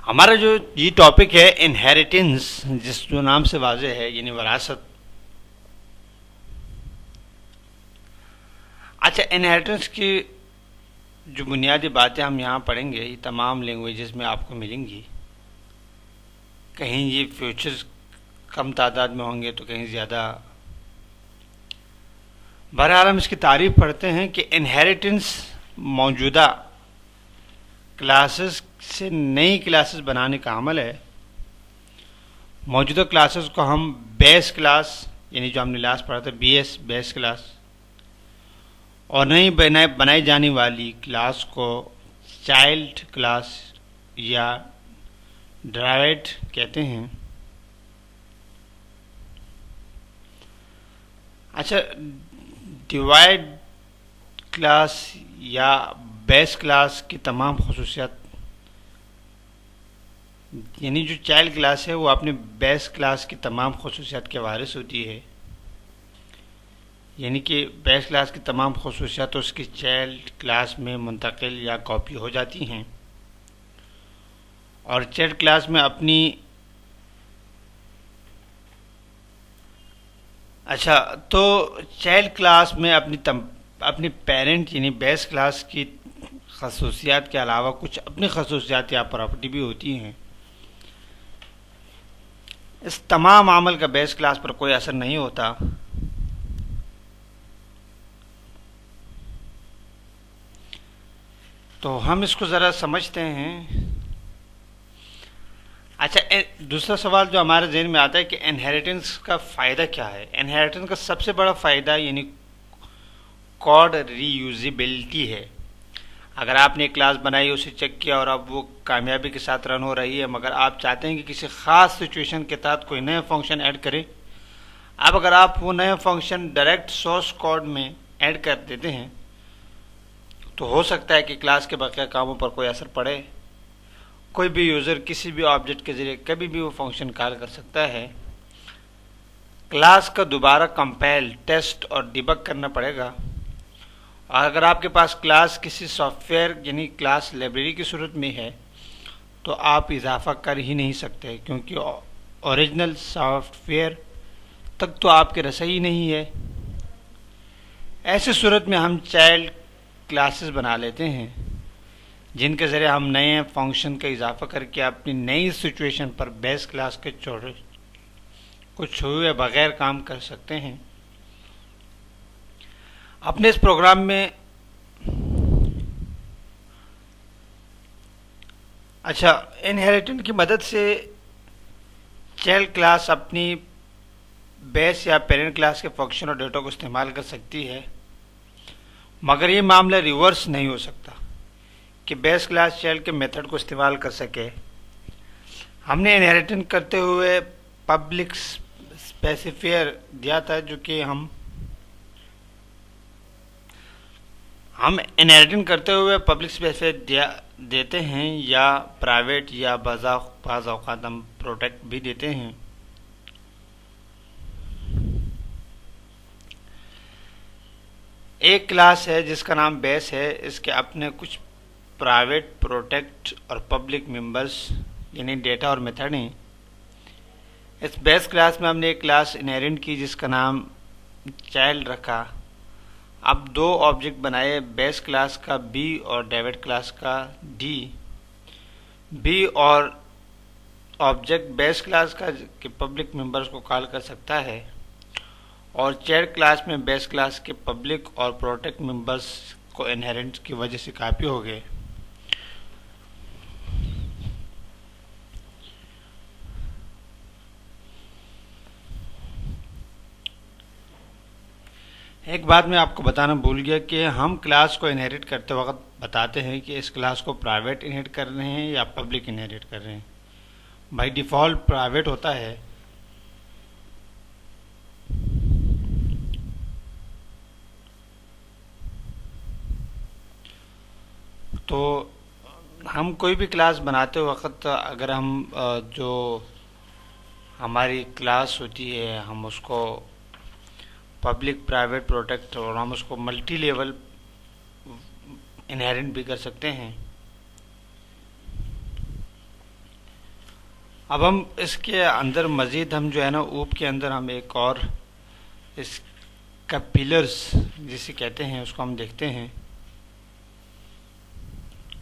हमारा जो ये टॉपिक है इनहेरिटेंस, जिस जो नाम से वाज़ेह है, यानी वरासत। अच्छा, इनहेरिटेंस की जो बुनियादी बातें हम यहाँ पढ़ेंगे ये तमाम लैंग्वेजेस में आपको मिलेंगी। कहीं ये फ्यूचर्स कम तादाद में होंगे तो कहीं ज़्यादा। बहरहाल हम इसकी तारीफ पढ़ते हैं कि इनहेरिटेंस मौजूदा क्लासेस से नई क्लासेस बनाने का अमल है। मौजूदा क्लासेस को हम बेस क्लास, यानी जो हमने लास्ट पढ़ा था बीएस, बेस क्लास, और नई बनाई जाने वाली क्लास को चाइल्ड क्लास या डिराइव्ड कहते हैं। अच्छा, डिवाइड क्लास या बेस क्लास की तमाम खसूसियात, यानी जो चाइल्ड क्लास है वो अपने बेस क्लास की तमाम खसूसियात के वारिस होती है, यानी कि बेस क्लास की तमाम खसूसियात उसकी चाइल्ड क्लास में मुंतकिल या कॉपी हो जाती हैं। और चाइल्ड क्लास में अपनी तो चाइल्ड क्लास में अपनी पेरेंट यानी बेस क्लास की खसूसियात के अलावा कुछ अपनी खसूसियात या प्रॉपर्टी भी होती हैं। इस तमाम अमल का बेस क्लास पर कोई असर नहीं होता। तो हम इसको ज़रा समझते हैं। अच्छा, दूसरा सवाल जो हमारे जहन में आता है कि इनहेरिटेंस का फ़ायदा क्या है। इनहेरिटेंस का सबसे बड़ा फ़ायदा यानी कोड रीयूजिबिलिटी है। अगर आपने एक क्लास बनाई, उसे चेक किया और अब वो कामयाबी के साथ रन हो रही है, मगर आप चाहते हैं कि किसी ख़ास सिचुएशन के तहत कोई नया फंक्शन ऐड करें। अब अगर आप वो नया फंक्शन डायरेक्ट सोर्स कोड में ऐड कर देते हैं तो हो सकता है कि क्लास के बाकी कामों पर कोई असर पड़े। कोई भी यूज़र किसी भी ऑब्जेक्ट के ज़रिए कभी भी वो फंक्शन कॉल कर सकता है। क्लास का दोबारा कंपाइल, टेस्ट और डिबग करना पड़ेगा। और अगर आपके पास क्लास किसी सॉफ्टवेयर यानी क्लास लाइब्रेरी की सूरत में है तो आप इजाफा कर ही नहीं सकते, क्योंकि ओरिजिनल सॉफ्टवेयर तक तो आपके रसाई नहीं है। ऐसी सूरत में हम चाइल्ड क्लासेस बना लेते हैं जिनके ज़रिए हम नए फंक्शन का इजाफा करके अपनी नई सिचुएशन पर बेस क्लास के को छुए बगैर काम कर सकते हैं। अपने इस प्रोग्राम में इनहेरिटेंस की मदद से चाइल्ड क्लास अपनी बेस या पेरेंट क्लास के फंक्शन और डेटा को इस्तेमाल कर सकती है, मगर ये मामला रिवर्स नहीं हो सकता कि बेस क्लास चाइल्ड के मेथड को इस्तेमाल कर सके। हमने इनहेरिटेंस करते हुए पब्लिक स्पेसिफायर दिया था, जो कि हम इनहेरिटेंस करते हुए पब्लिक स्पेसिफायर देते हैं या प्राइवेट या बाज़ औक़ात हम प्रोटेक्ट भी देते हैं। एक क्लास है जिसका नाम बेस है, इसके अपने कुछ प्राइवेट, प्रोटेक्ट और पब्लिक मेंबर्स यानी डेटा और मेथड हैं। इस बेस क्लास में हमने एक क्लास इनहेरिट की जिसका नाम चाइल्ड रखा। अब दो ऑब्जेक्ट बनाए, बेस क्लास का बी और डेविड क्लास का डी। बी और ऑब्जेक्ट बेस क्लास का के पब्लिक मेंबर्स को कॉल कर सकता है और चाइल्ड क्लास में बेस क्लास के पब्लिक और प्रोटेक्ट मेंबर्स को इनहेरिट की वजह से कॉपी हो गए। एक बात मैं आपको बताना भूल गया कि हम क्लास को इनहेरिट करते वक्त बताते हैं कि इस क्लास को प्राइवेट इनहेरिट कर रहे हैं या पब्लिक इनहेरिट कर रहे हैं। बाय डिफ़ॉल्ट प्राइवेट होता है। तो हम कोई भी क्लास बनाते वक्त अगर हम जो हमारी क्लास होती है हम उसको पब्लिक, प्राइवेट, प्रोटेक्ट और हम उसको मल्टी लेवल इनहेरिट भी कर सकते हैं। अब हम इसके अंदर मज़ीद हम जो है ना ऊप के अंदर हम एक और इसका पिलर्स जिसे कहते हैं उसको हम देखते हैं।